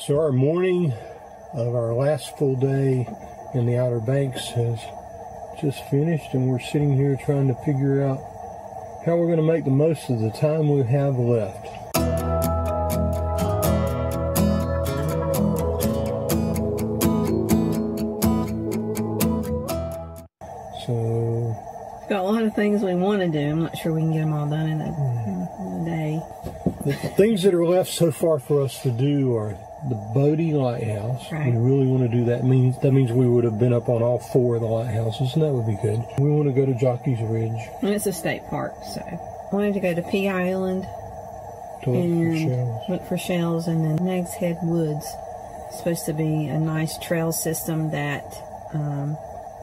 So our morning of our last full day in the Outer Banks has just finished, and we're sitting here trying to figure out how we're going to make the most of the time we have left. So got a lot of things we want to do. I'm not sure we can get them all done in a day. The things that are left so far for us to do are the Bodie Lighthouse. Right. We really want to do that. That means we would have been up on all 4 of the lighthouses, and that would be good. We want to go to Jockey's Ridge. And it's a state park, so I wanted to go to Pea Island to look for shells, and then Nags Head Woods. It's supposed to be a nice trail system that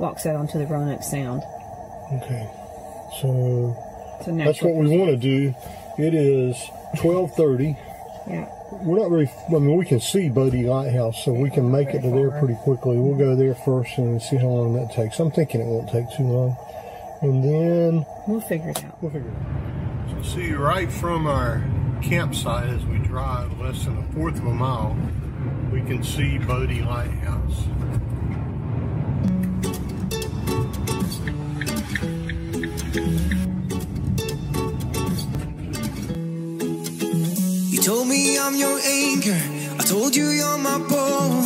walks out onto the Roanoke Sound. Okay, so that's what we want to do. It is 12:30. Yeah. We're not very, I mean, we can see Bodie Lighthouse, so we can make it to there pretty quickly. We'll go there first and see how long that takes. I'm thinking it won't take too long. And then we'll figure it out. So see, right from our campsite as we drive less than 1/4 of a mile, we can see Bodie Lighthouse. You told me I'm your anchor, I told you you're my pole.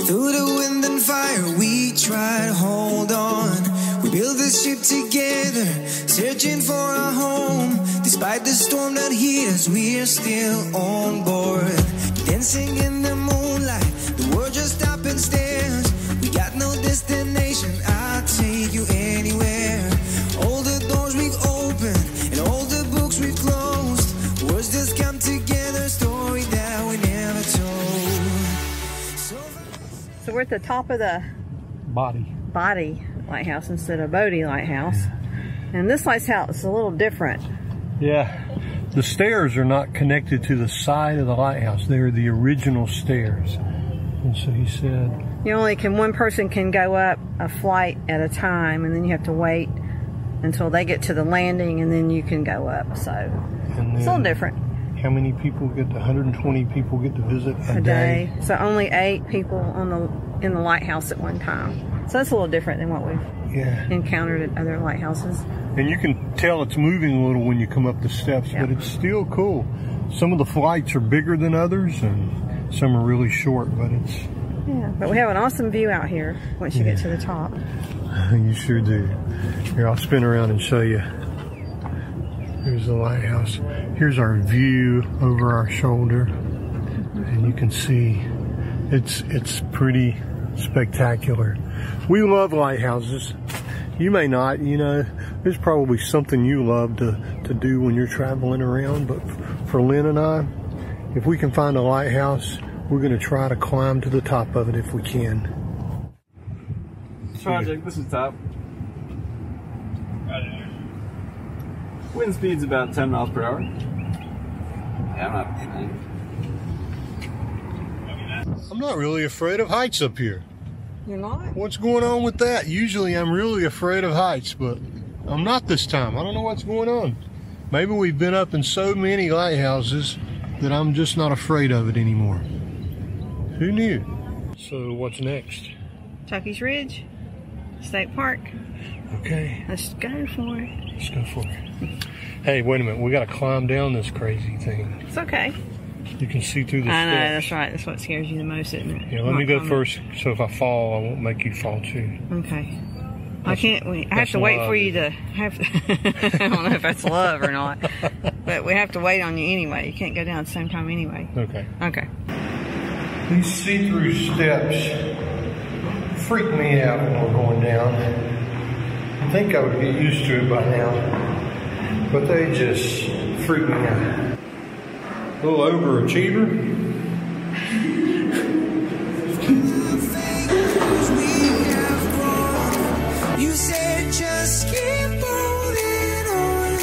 Through the wind and fire we tried to hold on. We built this ship together, searching for a home. Despite the storm that hit us, we're still on board. Dancing in the moonlight, the world just stopped and stares. We got no destination, I'll take you anywhere. All the doors we've opened and all the books we've closed, words just come together, story that we never told. So we're at the top of the Bodie Lighthouse instead of Bodie Lighthouse. And this lighthouse is a little different. Yeah, the stairs are not connected to the side of the lighthouse. They are the original stairs. And so he said, one person can go up a flight at a time, and then you have to wait until they get to the landing, and then you can go up. So it's a little different. How many people 120 people get to visit a day? So only 8 people in the lighthouse at one time. So that's a little different than what we've encountered at other lighthouses. And you can tell it's moving a little when you come up the steps, but it's still cool. Some of the flights are bigger than others, and some are really short, but it's... Yeah, but we have an awesome view out here once you get to the top. You sure do. Here, I'll spin around and show you. Here's the lighthouse. Here's our view over our shoulder. And you can see it's pretty spectacular. We love lighthouses. You may not, there's probably something you love to do when you're traveling around, but for Lynn and I, if we can find a lighthouse, we're going to try to climb to the top of it if we can. Project, this is top. Wind speed's about 10 miles per hour. Yeah, I'm not really afraid of heights up here. You're not? What's going on with that? Usually I'm really afraid of heights, but I'm not this time. I don't know what's going on. Maybe we've been up in so many lighthouses that I'm just not afraid of it anymore. Who knew? So what's next? Jockey's Ridge State Park. Okay. Let's go for it. Let's go for it. Hey, wait a minute. We got to climb down this crazy thing. It's okay. You can see through the steps. I know, that's right. That's what scares you the most, isn't it? Yeah, let me go first, so if I fall, I won't make you fall too. Okay. I have to wait for you to have to, I don't know if that's love or not, but we have to wait on you anyway. You can't go down at the same time anyway. Okay. Okay. These see-through steps freak me out when we're going down. I think I would get used to it by now, but they just freak me out. A little overachiever. You said just keep holding on.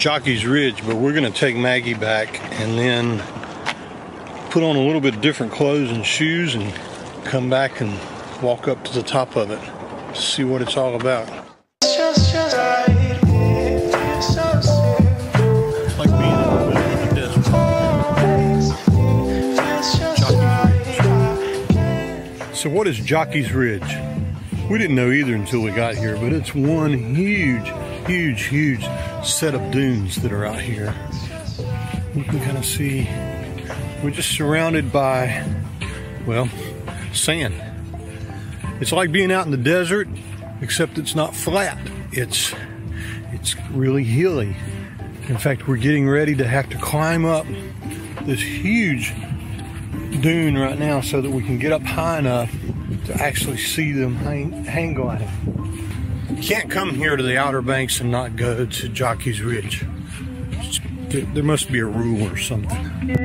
Jockey's Ridge, but we're going to take Maggie back and then put on a little bit different clothes and shoes and come back and walk up to the top of it, see what it's all about. It's like being in the middle of the desert. Jockey's Ridge. So what is Jockey's Ridge? We didn't know either until we got here, but it's one huge set of dunes that are out here. You can kind of see we're just surrounded by, well, sand. It's like being out in the desert, except it's not flat. It's really hilly. In fact, we're getting ready to have to climb up this huge dune right now so that we can get up high enough to actually see them hang gliding. You can't come here to the Outer Banks and not go to Jockey's Ridge. There must be a rule or something.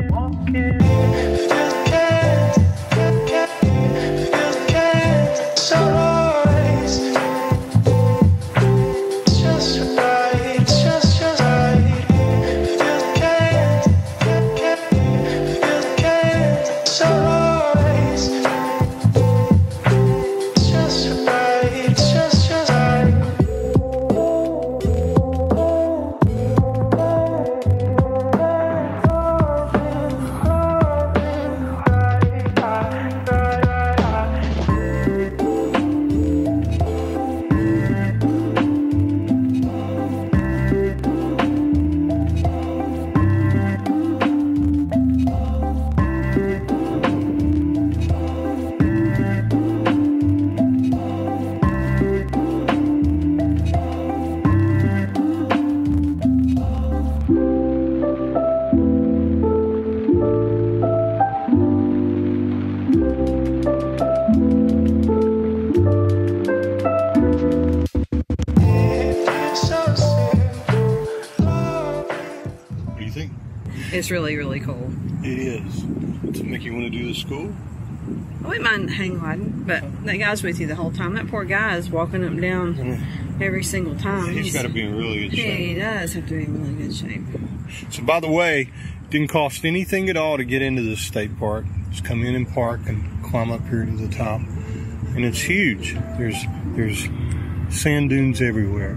It's really cool. It is. Does it make you want to do the school? I wouldn't mind hang gliding, but that guy's with you the whole time. That poor guy is walking up and down every single time. He's got to be in really good shape. Yeah, he does have to be in really good shape. So by the way, it didn't cost anything at all to get into this state park. Just come in and park and climb up here to the top. And it's huge. There's sand dunes everywhere.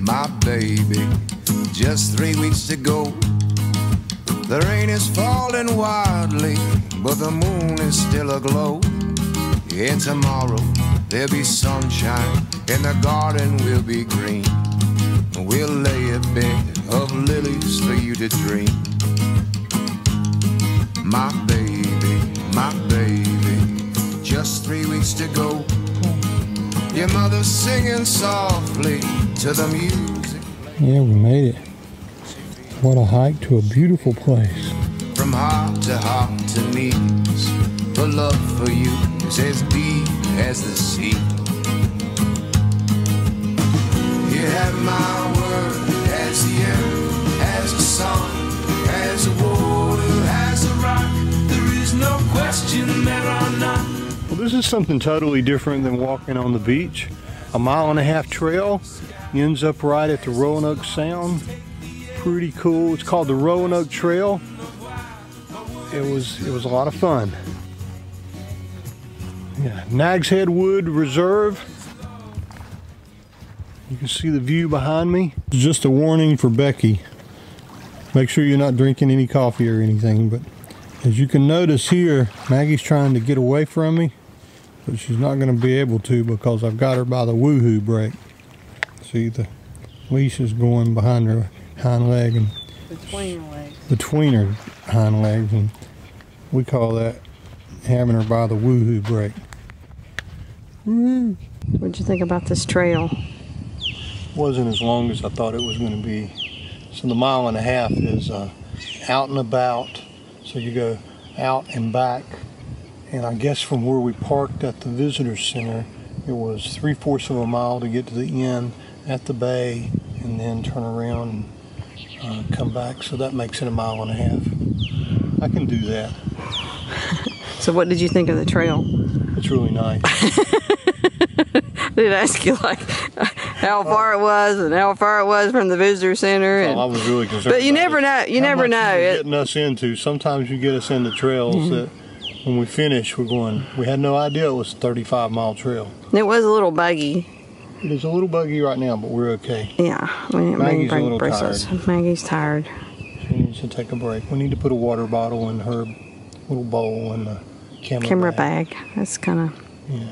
My baby, just 3 weeks to go. The rain is falling wildly, but the moon is still aglow. And tomorrow there'll be sunshine, and the garden will be green. We'll lay a bed of lilies for you to dream. My baby, just 3 weeks to go. Your mother's singing softly to the music. Yeah, we made it. What a hike to a beautiful place. From heart to knees, the love for you is as deep as the sea. You have my word, as the air, as the sun, as the water, as the rock. There is no question, there are none. Well, this is something totally different than walking on the beach. A 1.5-mile trail ends up right at the Roanoke Sound. Pretty cool. It's called the Roanoke Trail. It was a lot of fun. Yeah, Nags Head Woods Preserve. You can see the view behind me. Just a warning for Becky. Make sure you're not drinking any coffee or anything, but as you can notice here, Maggie's trying to get away from me, but she's not going to be able to because I've got her by the woohoo brake. See, the leash is going behind her hind leg and between her hind legs, and we call that having her by the woohoo brake. What'd you think about this trail? Wasn't as long as I thought it was going to be. So the 1.5 miles is out and about. So you go out and back. And I guess from where we parked at the visitor center, it was 3/4 of a mile to get to the inn at the bay and then turn around and come back. So that makes it 1.5 miles. I can do that. So what did you think of the trail? It's really nice. Did ask you like how far it was and how far it was from the visitor center. And, I was really concerned. But you never know. You never know. Getting us into. Sometimes you get us into trails that when we finish, we're going. We had no idea it was a 35-mile trail. It was a little buggy. It is a little buggy right now, but we're okay. Yeah, Maggie's a little tired. Maggie's tired. She needs to take a break. We need to put a water bottle in her little bowl and the camera bag. That's kind of. Yeah.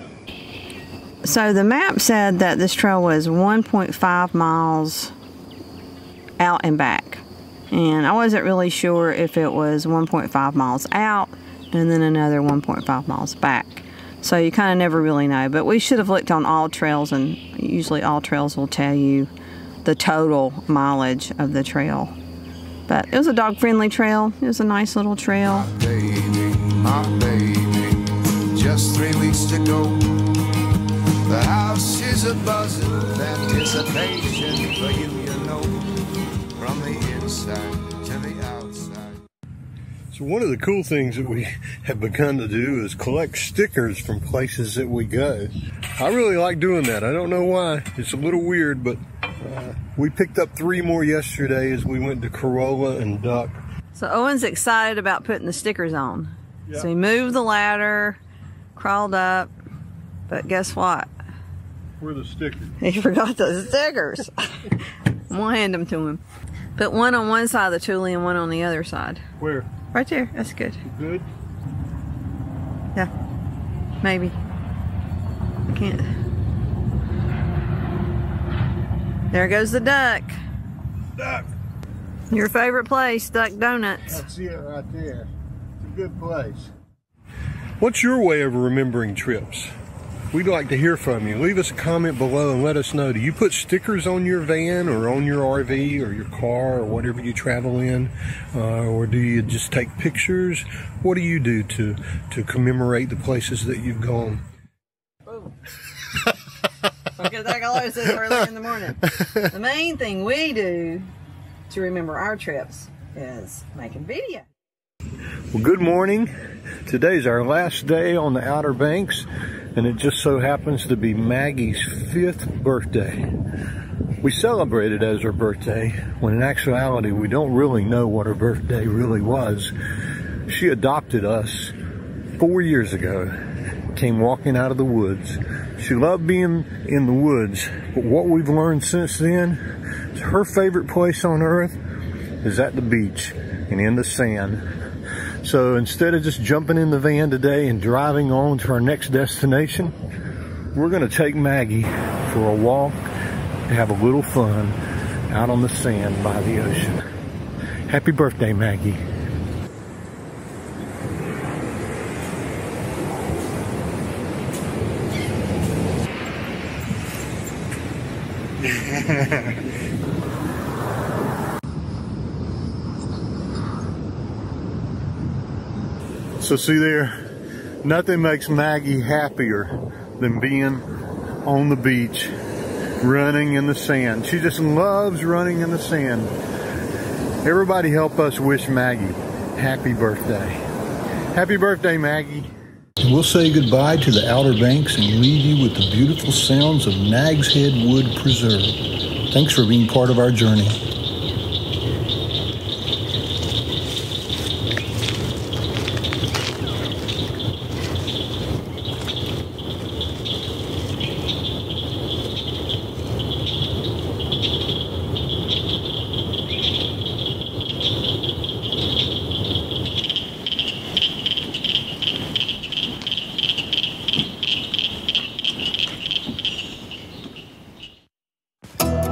So the map said that this trail was 1.5 miles out and back. And I wasn't really sure if it was 1.5 miles out and then another 1.5 miles back. So you kind of never really know. But we should have looked on all trails, and usually all trails will tell you the total mileage of the trail. But it was a dog-friendly trail. It was a nice little trail. My baby, just 3 weeks to go. The house is a buzz of anticipation for you, you know, from the inside to the outside. So one of the cool things that we have begun to do is collect stickers from places that we go. I really like doing that. I don't know why. It's a little weird, but we picked up 3 more yesterday as we went to Corolla and Duck. So Owen's excited about putting the stickers on. Yep. So he moved the ladder, crawled up, but guess what? Where are the stickers? He forgot the stickers. I'm gonna hand them to him. Put one on one side of the Thule and one on the other side. Where? Right there. That's good. Good? Yeah. Maybe. I can't. There goes the Duck. Duck! Your favorite place, Duck Donuts. That's it right there. It's a good place. What's your way of remembering trips? We'd like to hear from you. Leave us a comment below and let us know. Do you put stickers on your van or on your RV or your car or whatever you travel in? Or do you just take pictures? What do you do to commemorate the places that you've gone? Boom. Because like I always say early in the morning. The main thing we do to remember our trips is making video. Well, good morning. Today's our last day on the Outer Banks, and it just so happens to be Maggie's 5th birthday. We celebrate it as her birthday, when in actuality we don't really know what her birthday really was. She adopted us 4 years ago, came walking out of the woods. She loved being in the woods, but what we've learned since then is her favorite place on earth is at the beach and in the sand. So instead of just jumping in the van today and driving on to our next destination, we're going to take Maggie for a walk and have a little fun out on the sand by the ocean. Happy birthday, Maggie. So see there, nothing makes Maggie happier than being on the beach, running in the sand. She just loves running in the sand. Everybody help us wish Maggie happy birthday. Happy birthday, Maggie. We'll say goodbye to the Outer Banks and leave you with the beautiful sounds of Nags Head Woods Preserve. Thanks for being part of our journey.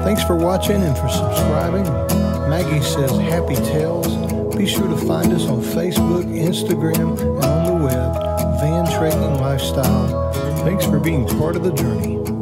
Thanks for watching and for subscribing. Maggie says happy tales. Be sure to find us on Facebook, Instagram, and on the web, Van Trekking Life. lifestyle. Thanks for being part of the journey.